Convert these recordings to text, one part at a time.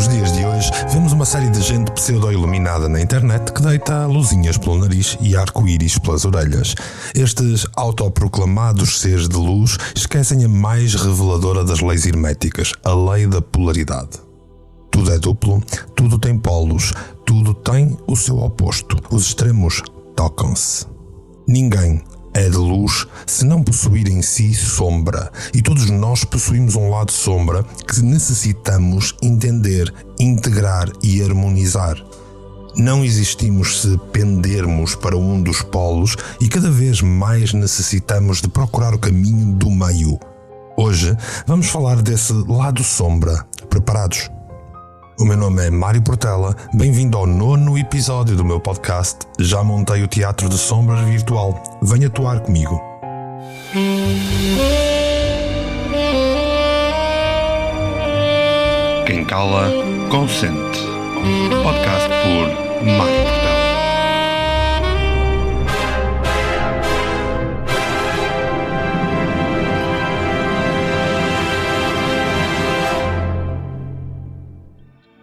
Nos dias de hoje, vemos uma série de gente pseudo-iluminada na internet que deita luzinhas pelo nariz e arco-íris pelas orelhas. Estes autoproclamados seres de luz esquecem a mais reveladora das leis herméticas, a lei da polaridade. Tudo é duplo, tudo tem polos, tudo tem o seu oposto. Os extremos tocam-se. Ninguém é de luz se não possuir em si sombra, e todos nós possuímos um lado sombra que necessitamos entender, integrar e harmonizar. Não existimos se pendermos para um dos polos e cada vez mais necessitamos de procurar o caminho do meio. Hoje vamos falar desse lado sombra. Preparados? O meu nome é Mário Portela, bem-vindo ao 9º episódio do meu podcast. Já montei o Teatro de Sombras virtual. Venha atuar comigo. Quem cala, consente. Podcast por Mário Portela.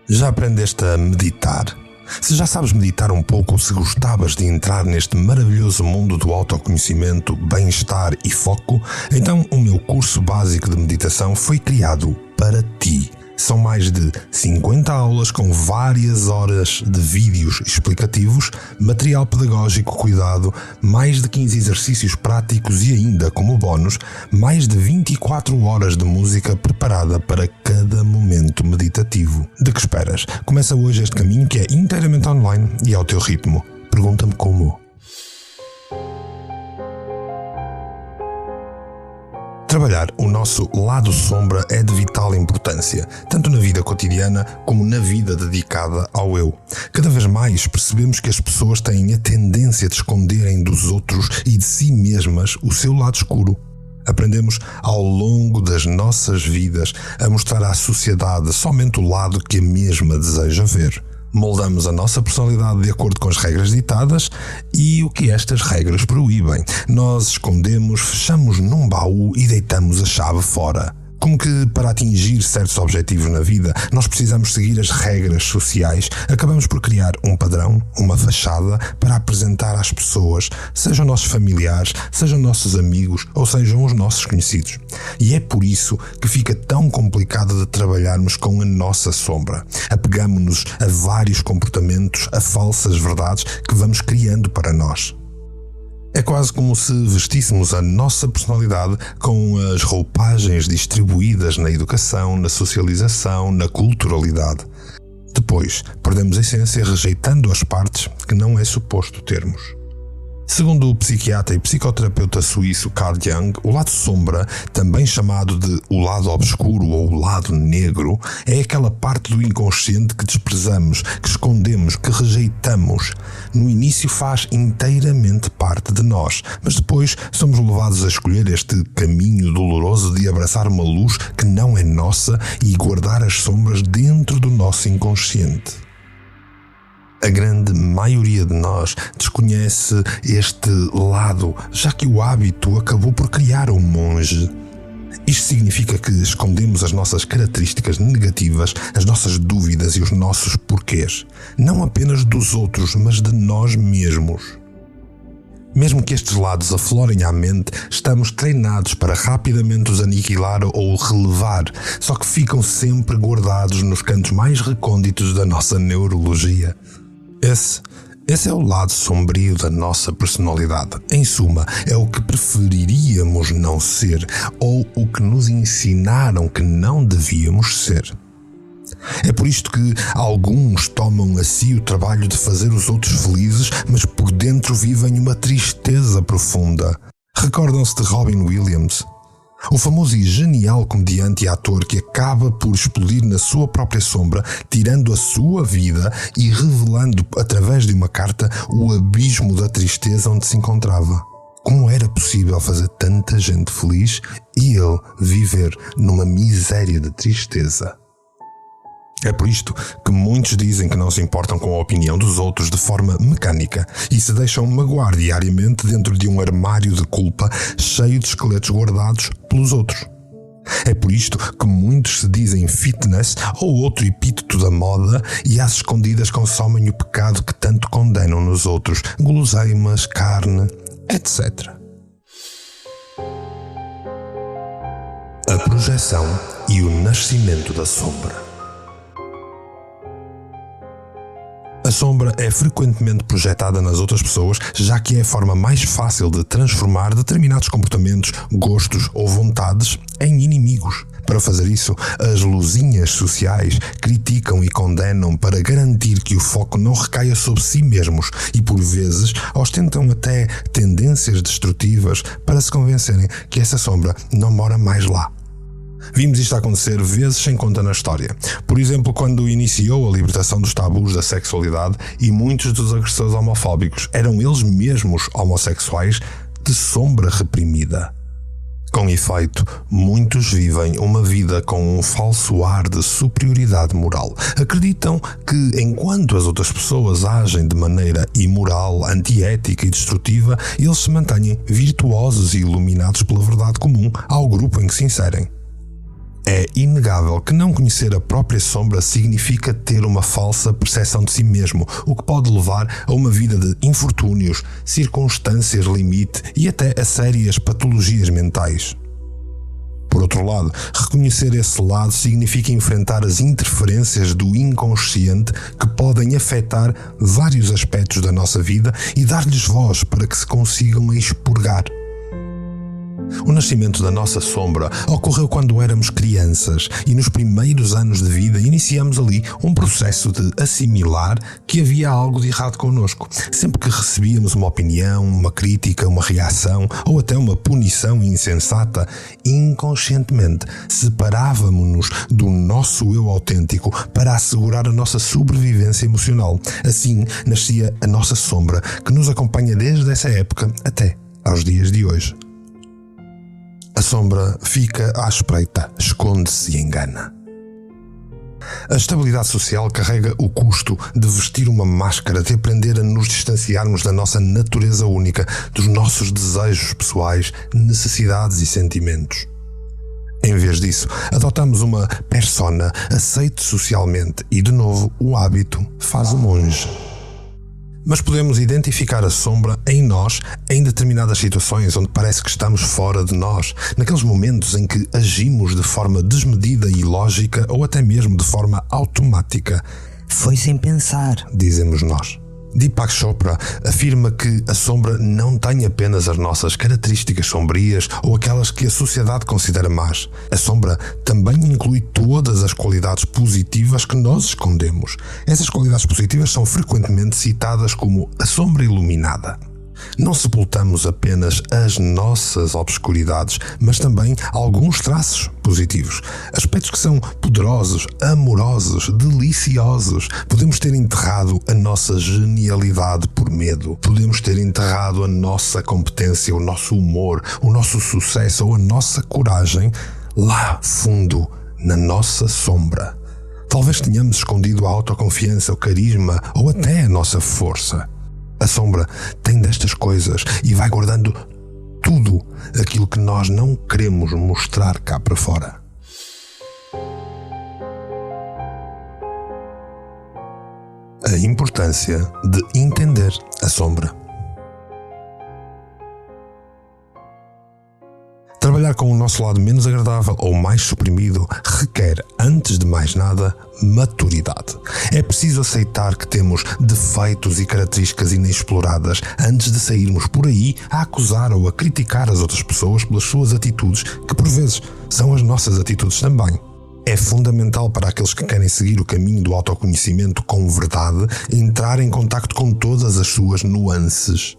Já aprendeste a meditar? Se já sabes meditar um pouco ou se gostavas de entrar neste maravilhoso mundo do autoconhecimento, bem-estar e foco, então o meu curso básico de meditação foi criado para ti. São mais de 50 aulas com várias horas de vídeos explicativos, material pedagógico cuidado, mais de 15 exercícios práticos e ainda, como bónus, mais de 24 horas de música preparada para cada momento meditativo. De que esperas? Começa hoje este caminho que é inteiramente online e ao teu ritmo. Pergunta-me como. Trabalhar o nosso lado sombra é de vital importância, tanto na vida cotidiana como na vida dedicada ao eu. Cada vez mais percebemos que as pessoas têm a tendência de esconderem dos outros e de si mesmas o seu lado escuro. Aprendemos ao longo das nossas vidas a mostrar à sociedade somente o lado que a mesma deseja ver. Moldamos a nossa personalidade de acordo com as regras ditadas e o que estas regras proíbem. Nós escondemos, fechamos num baú e deitamos a chave fora. Como que para atingir certos objetivos na vida, nós precisamos seguir as regras sociais, acabamos por criar um padrão, uma fachada para apresentar às pessoas, sejam nossos familiares, sejam nossos amigos ou sejam os nossos conhecidos. E é por isso que fica tão complicado de trabalharmos com a nossa sombra. Apegamo-nos a vários comportamentos, a falsas verdades que vamos criando para nós. É quase como se vestíssemos a nossa personalidade com as roupagens distribuídas na educação, na socialização, na culturalidade. Depois, perdemos a essência rejeitando as partes que não é suposto termos. Segundo o psiquiatra e psicoterapeuta suíço Carl Jung, o lado sombra, também chamado de o lado obscuro ou o lado negro, é aquela parte do inconsciente que desprezamos, que escondemos, que rejeitamos. No início faz inteiramente parte de nós, mas depois somos levados a escolher este caminho doloroso de abraçar uma luz que não é nossa e guardar as sombras dentro do nosso inconsciente. A grande maioria de nós desconhece este lado, já que o hábito acabou por criar um monge. Isto significa que escondemos as nossas características negativas, as nossas dúvidas e os nossos porquês, não apenas dos outros, mas de nós mesmos. Mesmo que estes lados aflorem à mente, estamos treinados para rapidamente os aniquilar ou relevar, só que ficam sempre guardados nos cantos mais recônditos da nossa neurologia. Esse é o lado sombrio da nossa personalidade. Em suma, é o que preferiríamos não ser ou o que nos ensinaram que não devíamos ser. É por isto que alguns tomam a si o trabalho de fazer os outros felizes, mas por dentro vivem uma tristeza profunda. Recordam-se de Robin Williams? O famoso e genial comediante e ator que acaba por explodir na sua própria sombra, tirando a sua vida e revelando através de uma carta o abismo da tristeza onde se encontrava. Como era possível fazer tanta gente feliz e ele viver numa miséria de tristeza? É por isto que muitos dizem que não se importam com a opinião dos outros de forma mecânica e se deixam magoar diariamente dentro de um armário de culpa cheio de esqueletos guardados pelos outros. É por isto que muitos se dizem fitness ou outro epíteto da moda e às escondidas consomem o pecado que tanto condenam nos outros, guloseimas, carne, etc. A projeção e o nascimento da sombra. A sombra é frequentemente projetada nas outras pessoas, já que é a forma mais fácil de transformar determinados comportamentos, gostos ou vontades em inimigos. Para fazer isso, as luzinhas sociais criticam e condenam para garantir que o foco não recaia sobre si mesmos e, por vezes, ostentam até tendências destrutivas para se convencerem que essa sombra não mora mais lá. Vimos isto acontecer vezes sem conta na história. Por exemplo, quando iniciou a libertação dos tabus da sexualidade e muitos dos agressores homofóbicos eram eles mesmos homossexuais de sombra reprimida. Com efeito, muitos vivem uma vida com um falso ar de superioridade moral. Acreditam que, enquanto as outras pessoas agem de maneira imoral, antiética e destrutiva, eles se mantêm virtuosos e iluminados pela verdade comum ao grupo em que se inserem. É inegável que não conhecer a própria sombra significa ter uma falsa percepção de si mesmo, o que pode levar a uma vida de infortúnios, circunstâncias limite e até a sérias patologias mentais. Por outro lado, reconhecer esse lado significa enfrentar as interferências do inconsciente que podem afetar vários aspectos da nossa vida e dar-lhes voz para que se consigam expurgar. O nascimento da nossa sombra ocorreu quando éramos crianças e nos primeiros anos de vida iniciamos ali um processo de assimilar que havia algo de errado connosco. Sempre que recebíamos uma opinião, uma crítica, uma reação ou até uma punição insensata, inconscientemente separávamos-nos do nosso eu autêntico para assegurar a nossa sobrevivência emocional. Assim nascia a nossa sombra, que nos acompanha desde essa época até aos dias de hoje. A sombra fica à espreita, esconde-se e engana. A estabilidade social carrega o custo de vestir uma máscara, de aprender a nos distanciarmos da nossa natureza única, dos nossos desejos pessoais, necessidades e sentimentos. Em vez disso, adotamos uma persona aceite socialmente e, de novo, o hábito faz o monge. Mas podemos identificar a sombra em nós em determinadas situações onde parece que estamos fora de nós, naqueles momentos em que agimos de forma desmedida e ilógica ou até mesmo de forma automática. Foi sem pensar, dizemos nós. Deepak Chopra afirma que a sombra não tem apenas as nossas características sombrias ou aquelas que a sociedade considera más. A sombra também inclui todas as qualidades positivas que nós escondemos. Essas qualidades positivas são frequentemente citadas como a sombra iluminada. Não sepultamos apenas as nossas obscuridades, mas também alguns traços positivos. Aspectos que são poderosos, amorosos, deliciosos. Podemos ter enterrado a nossa genialidade por medo. Podemos ter enterrado a nossa competência, o nosso humor, o nosso sucesso ou a nossa coragem lá fundo, na nossa sombra. Talvez tenhamos escondido a autoconfiança, o carisma ou até a nossa força. A sombra tem destas coisas e vai guardando tudo aquilo que nós não queremos mostrar cá para fora. A importância de entender a sombra. Trabalhar com o nosso lado menos agradável ou mais suprimido requer, antes de mais nada, maturidade. É preciso aceitar que temos defeitos e características inexploradas antes de sairmos por aí a acusar ou a criticar as outras pessoas pelas suas atitudes, que por vezes são as nossas atitudes também. É fundamental para aqueles que querem seguir o caminho do autoconhecimento com verdade entrar em contacto com todas as suas nuances.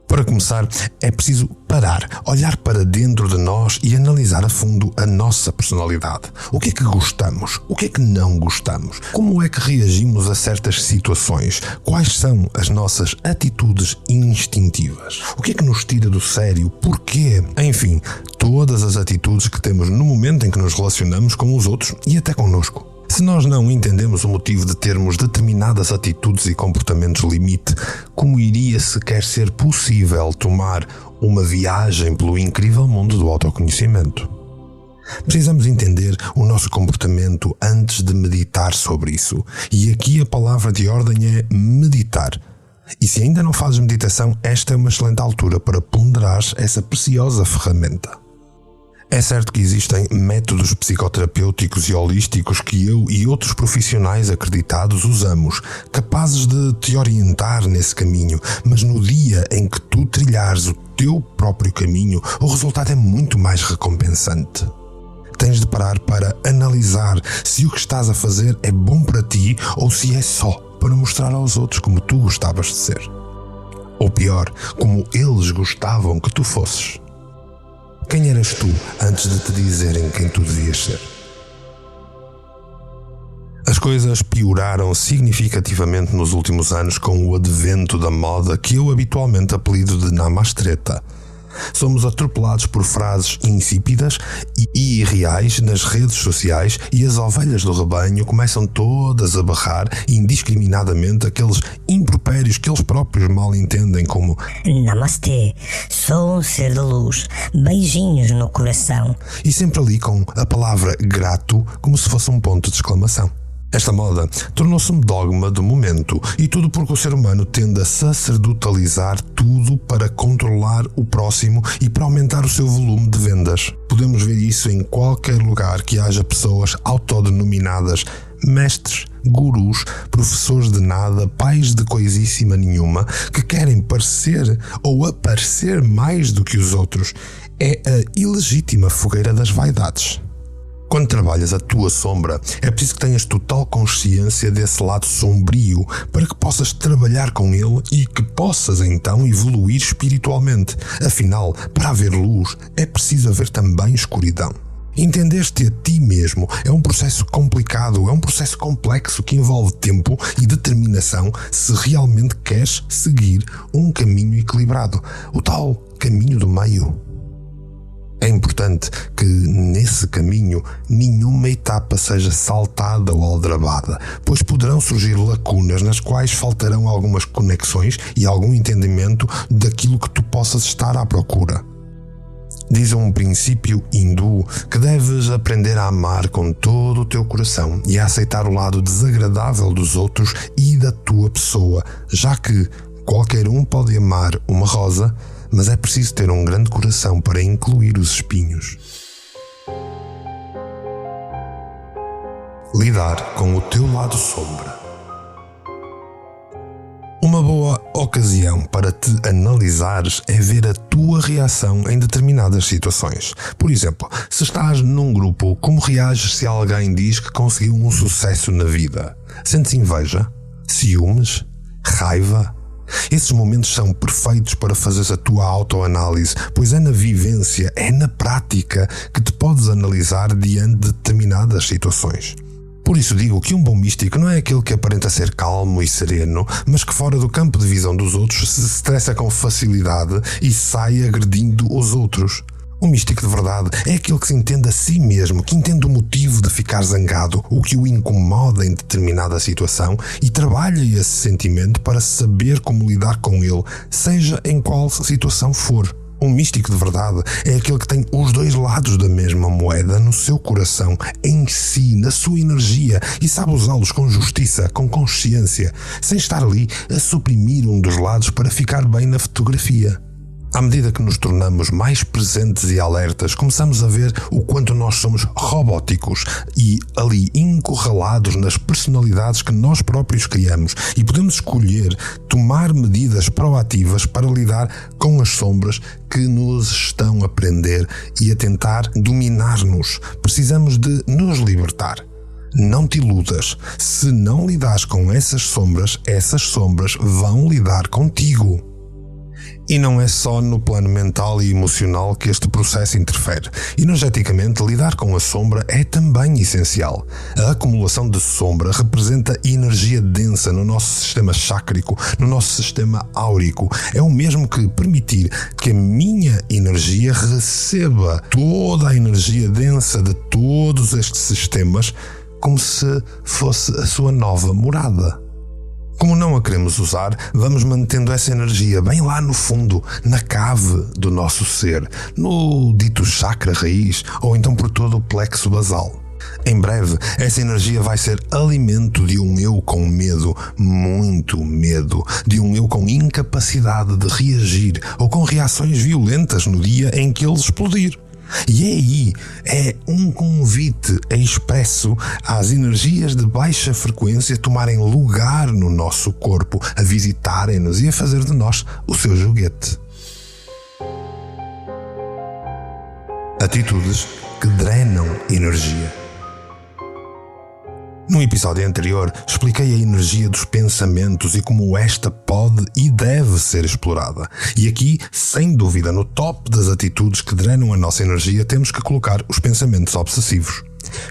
Para começar, é preciso parar, olhar para dentro de nós e analisar a fundo a nossa personalidade. O que é que gostamos? O que é que não gostamos? Como é que reagimos a certas situações? Quais são as nossas atitudes instintivas? O que é que nos tira do sério? Porquê? Enfim, todas as atitudes que temos no momento em que nos relacionamos com os outros e até connosco. Se nós não entendemos o motivo de termos determinadas atitudes e comportamentos limite, como iria sequer ser possível tomar uma viagem pelo incrível mundo do autoconhecimento? Precisamos entender o nosso comportamento antes de meditar sobre isso. E aqui a palavra de ordem é meditar. E se ainda não fazes meditação, esta é uma excelente altura para ponderar essa preciosa ferramenta. É certo que existem métodos psicoterapêuticos e holísticos que eu e outros profissionais acreditados usamos, capazes de te orientar nesse caminho, mas no dia em que tu trilhares o teu próprio caminho, o resultado é muito mais recompensante. Tens de parar para analisar se o que estás a fazer é bom para ti ou se é só para mostrar aos outros como tu gostavas de ser. Ou pior, como eles gostavam que tu fosses. Quem eras tu antes de te dizerem quem tu devias ser? As coisas pioraram significativamente nos últimos anos com o advento da moda que eu habitualmente apelido de namastreta. Somos atropelados por frases insípidas e irreais nas redes sociais e as ovelhas do rebanho começam todas a berrar indiscriminadamente aqueles impropérios que eles próprios mal entendem como Namastê, sou um ser de luz, beijinhos no coração. E sempre ali com a palavra grato como se fosse um ponto de exclamação. Esta moda tornou-se um dogma do momento e tudo porque o ser humano tende a sacerdotalizar tudo para controlar o próximo e para aumentar o seu volume de vendas. Podemos ver isso em qualquer lugar que haja pessoas autodenominadas mestres, gurus, professores de nada, pais de coisíssima nenhuma, que querem parecer ou aparecer mais do que os outros. É a ilegítima fogueira das vaidades. Quando trabalhas a tua sombra, é preciso que tenhas total consciência desse lado sombrio para que possas trabalhar com ele e que possas então evoluir espiritualmente. Afinal, para haver luz, é preciso haver também escuridão. Entender-te a ti mesmo é um processo complicado, é um processo complexo que envolve tempo e determinação se realmente queres seguir um caminho equilibrado, o tal caminho do meio. É importante que, nesse caminho, nenhuma etapa seja saltada ou aldrabada, pois poderão surgir lacunas nas quais faltarão algumas conexões e algum entendimento daquilo que tu possas estar à procura. Diz um princípio hindu que deves aprender a amar com todo o teu coração e a aceitar o lado desagradável dos outros e da tua pessoa, já que qualquer um pode amar uma rosa, mas é preciso ter um grande coração para incluir os espinhos. Lidar com o teu lado sombra. Uma boa ocasião para te analisares é ver a tua reação em determinadas situações. Por exemplo, se estás num grupo, como reages se alguém diz que conseguiu um sucesso na vida? Sentes inveja? Ciúmes? Raiva? Esses momentos são perfeitos para fazeres a tua autoanálise, pois é na vivência, é na prática que te podes analisar diante de determinadas situações. Por isso digo que um bom místico não é aquele que aparenta ser calmo e sereno, mas que fora do campo de visão dos outros se estressa com facilidade e sai agredindo os outros. Um místico de verdade é aquele que se entende a si mesmo, que entende o motivo de ficar zangado, o que o incomoda em determinada situação e trabalha esse sentimento para saber como lidar com ele, seja em qual situação for. Um místico de verdade é aquele que tem os dois lados da mesma moeda no seu coração, em si, na sua energia e sabe usá-los com justiça, com consciência, sem estar ali a suprimir um dos lados para ficar bem na fotografia. À medida que nos tornamos mais presentes e alertas, começamos a ver o quanto nós somos robóticos e ali encurralados nas personalidades que nós próprios criamos e podemos escolher tomar medidas proativas para lidar com as sombras que nos estão a prender e a tentar dominar-nos. Precisamos de nos libertar. Não te iludas. Se não lidares com essas sombras vão lidar contigo. E não é só no plano mental e emocional que este processo interfere. Energeticamente, lidar com a sombra é também essencial. A acumulação de sombra representa energia densa no nosso sistema chácrico, no nosso sistema áurico. É o mesmo que permitir que a minha energia receba toda a energia densa de todos estes sistemas como se fosse a sua nova morada. Como não a queremos usar, vamos mantendo essa energia bem lá no fundo, na cave do nosso ser, no dito chakra raiz ou então por todo o plexo basal. Em breve, essa energia vai ser alimento de um eu com medo, muito medo, de um eu com incapacidade de reagir ou com reações violentas no dia em que ele explodir. E aí é um convite expresso às energias de baixa frequência tomarem lugar no nosso corpo, a visitarem-nos e a fazer de nós o seu joguete. Atitudes que drenam energia. No episódio anterior, expliquei a energia dos pensamentos e como esta pode e deve ser explorada. E aqui, sem dúvida, no top das atitudes que drenam a nossa energia, temos que colocar os pensamentos obsessivos.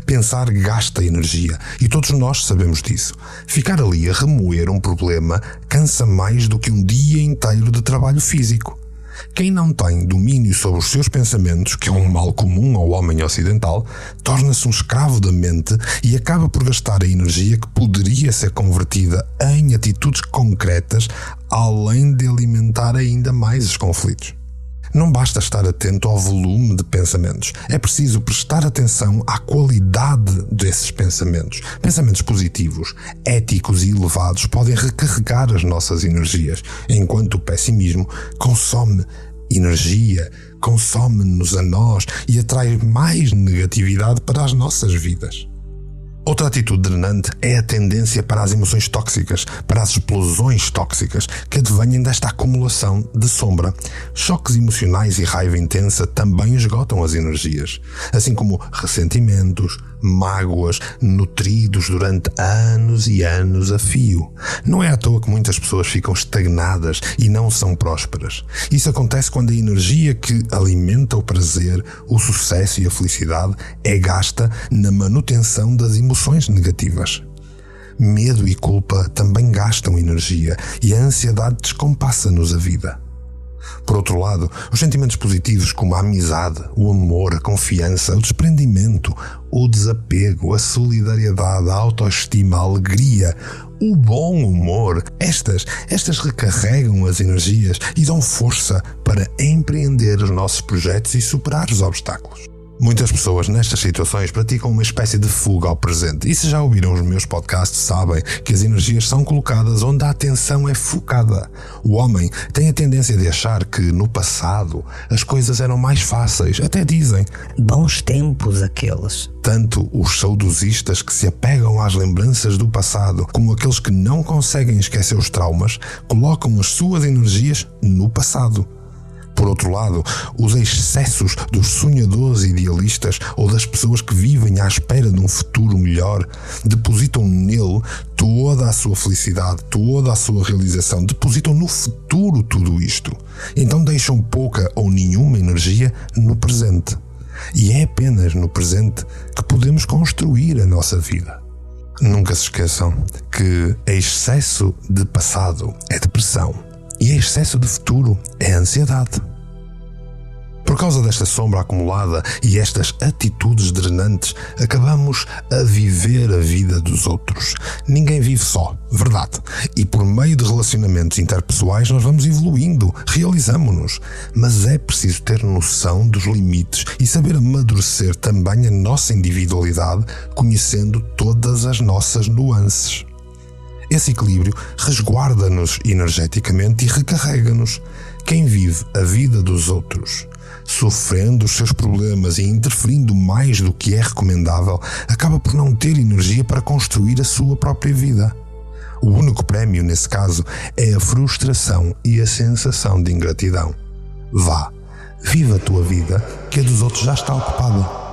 Pensar gasta energia, e todos nós sabemos disso. Ficar ali a remoer um problema cansa mais do que um dia inteiro de trabalho físico. Quem não tem domínio sobre os seus pensamentos, que é um mal comum ao homem ocidental, torna-se um escravo da mente e acaba por gastar a energia que poderia ser convertida em atitudes concretas, além de alimentar ainda mais os conflitos. Não basta estar atento ao volume de pensamentos, é preciso prestar atenção à qualidade desses pensamentos. Pensamentos positivos, éticos e elevados podem recarregar as nossas energias, enquanto o pessimismo consome energia, consome-nos a nós e atrai mais negatividade para as nossas vidas. Outra atitude drenante é a tendência para as emoções tóxicas, para as explosões tóxicas que advêm desta acumulação de sombra. Choques emocionais e raiva intensa também esgotam as energias, assim como ressentimentos, mágoas nutridos durante anos e anos a fio. Não é à toa que muitas pessoas ficam estagnadas e não são prósperas. Isso acontece quando a energia que alimenta o prazer, o sucesso e a felicidade é gasta na manutenção das emoções negativas. Medo e culpa também gastam energia e a ansiedade descompassa-nos a vida. Por outro lado, os sentimentos positivos como a amizade, o amor, a confiança, o desprendimento, o desapego, a solidariedade, a autoestima, a alegria, o bom humor, estas recarregam as energias e dão força para empreender os nossos projetos e superar os obstáculos. Muitas pessoas nestas situações praticam uma espécie de fuga ao presente. E se já ouviram os meus podcasts, sabem que as energias são colocadas onde a atenção é focada. O homem tem a tendência de achar que no passado as coisas eram mais fáceis. Até dizem Bons tempos aqueles. tanto os saudosistas que se apegam às lembranças do passado, como aqueles que não conseguem esquecer os traumas, colocam as suas energias no passado. Por outro lado, os excessos dos sonhadores idealistas ou das pessoas que vivem à espera de um futuro melhor depositam nele toda a sua felicidade, toda a sua realização, depositam no futuro tudo isto. Então deixam pouca ou nenhuma energia no presente. E é apenas no presente que podemos construir a nossa vida. Nunca se esqueçam que excesso de passado é depressão e excesso de futuro é ansiedade. Por causa desta sombra acumulada e estas atitudes drenantes, acabamos a viver a vida dos outros. Ninguém vive só, verdade. E por meio de relacionamentos interpessoais nós vamos evoluindo, realizamo-nos. Mas é preciso ter noção dos limites e saber amadurecer também a nossa individualidade, conhecendo todas as nossas nuances. Esse equilíbrio resguarda-nos energeticamente e recarrega-nos. Quem vive a vida dos outros, sofrendo os seus problemas e interferindo mais do que é recomendável, acaba por não ter energia para construir a sua própria vida. O único prémio, nesse caso, é a frustração e a sensação de ingratidão. Vá, viva a tua vida, que a dos outros já está ocupada.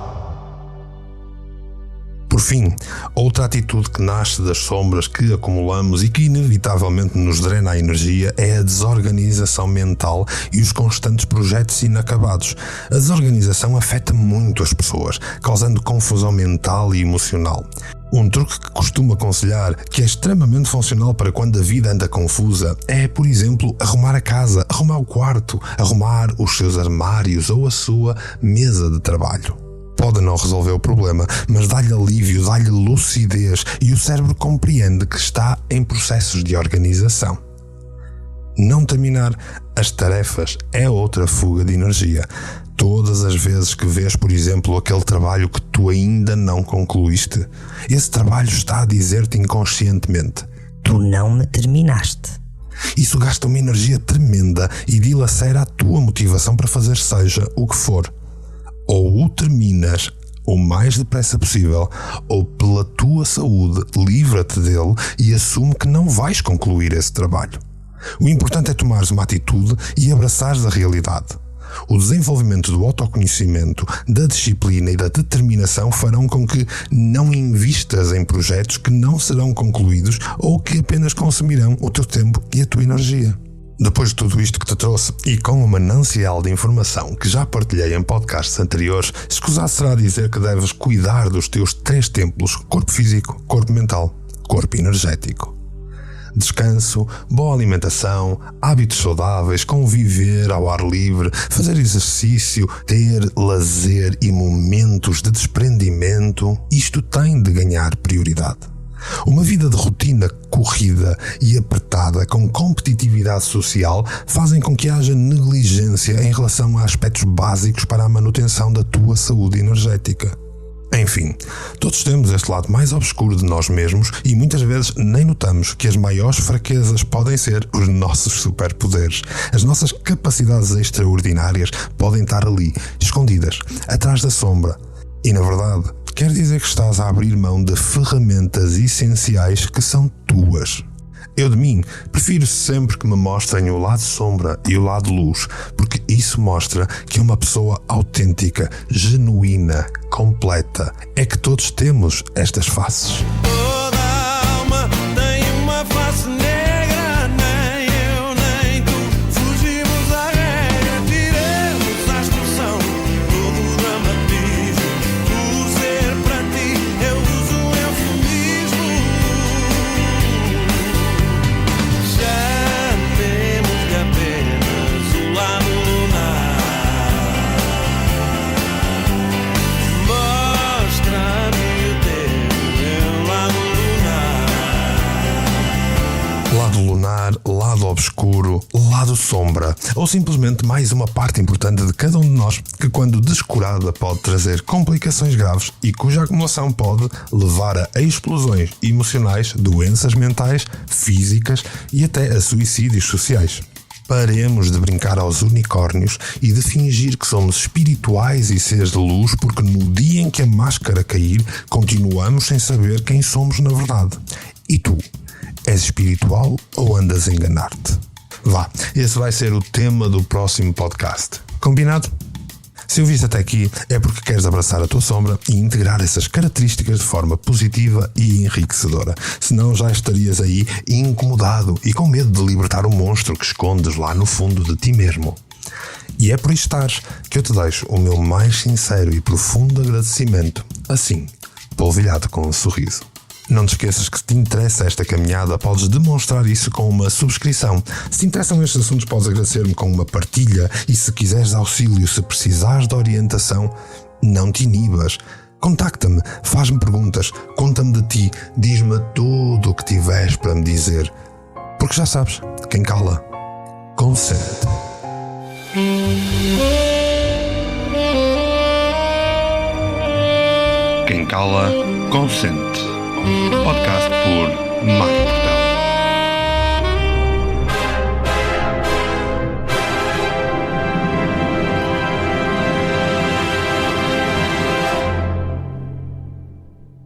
Por fim, outra atitude que nasce das sombras que acumulamos e que inevitavelmente nos drena a energia é a desorganização mental e os constantes projetos inacabados. A desorganização afeta muito as pessoas, causando confusão mental e emocional. Um truque que costumo aconselhar, que é extremamente funcional para quando a vida anda confusa, é, por exemplo, arrumar a casa, arrumar o quarto, arrumar os seus armários ou a sua mesa de trabalho. pode não resolver o problema, mas dá-lhe alívio, dá-lhe lucidez e o cérebro compreende que está em processos de organização. Não terminar as tarefas é outra fuga de energia. Todas as vezes que vês, por exemplo, aquele trabalho que tu ainda não concluíste, esse trabalho está a dizer-te inconscientemente: Tu não me terminaste. Isso gasta uma energia tremenda e dilacera a tua motivação para fazer seja o que for. Ou o terminas o mais depressa possível, ou pela tua saúde livra-te dele e assume que não vais concluir esse trabalho. O importante é tomares uma atitude e abraçares a realidade. O desenvolvimento do autoconhecimento, da disciplina e da determinação farão com que não invistas em projetos que não serão concluídos ou que apenas consumirão o teu tempo e a tua energia. Depois de tudo isto que te trouxe e com o manancial de informação que já partilhei em podcasts anteriores, escusado será dizer que deves cuidar dos teus 3 templos: corpo físico, corpo mental, corpo energético. Descanso, boa alimentação, hábitos saudáveis, conviver ao ar livre, fazer exercício, ter lazer e momentos de desprendimento, isto tem de ganhar prioridade. Uma vida de rotina corrida e apertada com competitividade social fazem com que haja negligência em relação a aspectos básicos para a manutenção da tua saúde energética. Enfim, todos temos este lado mais obscuro de nós mesmos e muitas vezes nem notamos que as maiores fraquezas podem ser os nossos superpoderes. As nossas capacidades extraordinárias podem estar ali, escondidas, atrás da sombra. E na verdade, quer dizer que estás a abrir mão de ferramentas essenciais que são tuas. Eu de mim prefiro sempre que me mostrem o lado sombra e o lado luz, porque isso mostra que é uma pessoa autêntica, genuína, completa. É que todos temos estas faces. Toda alma tem uma face negra, nem eu nem tu fugimos à regra, tiramos a expressão, todo o dramatismo, por ser para ti eu uso um eufemismo. Já temos de apenas o lado lunar. Mostra-me o teu lado lunar. Lado lunar, lado obscuro, lado sombra, ou simplesmente mais uma parte importante de cada um de nós que, quando descurada, pode trazer complicações graves e cuja acumulação pode levar a explosões emocionais, doenças mentais, físicas e até a suicídios sociais. Paremos de brincar aos unicórnios e de fingir que somos espirituais e seres de luz, porque no dia em que a máscara cair, continuamos sem saber quem somos na verdade. E tu? És espiritual ou andas a enganar-te? Vá, esse vai ser o tema do próximo podcast. Combinado? Se ouviste até aqui é porque queres abraçar a tua sombra e integrar essas características de forma positiva e enriquecedora. Senão já estarias aí incomodado e com medo de libertar o monstro que escondes lá no fundo de ti mesmo. E é por estares que eu te deixo o meu mais sincero e profundo agradecimento, assim, polvilhado com um sorriso. Não te esqueças que, se te interessa esta caminhada, podes demonstrar isso com uma subscrição. Se te interessam estes assuntos, podes agradecer-me com uma partilha e, se quiseres auxílio, se precisares de orientação, não te inibas. Contacta-me, faz-me perguntas, conta-me de ti, diz-me tudo o que tiveres para me dizer. Porque já sabes, quem cala, consente. Quem cala, consente. Podcast por Mário Portela.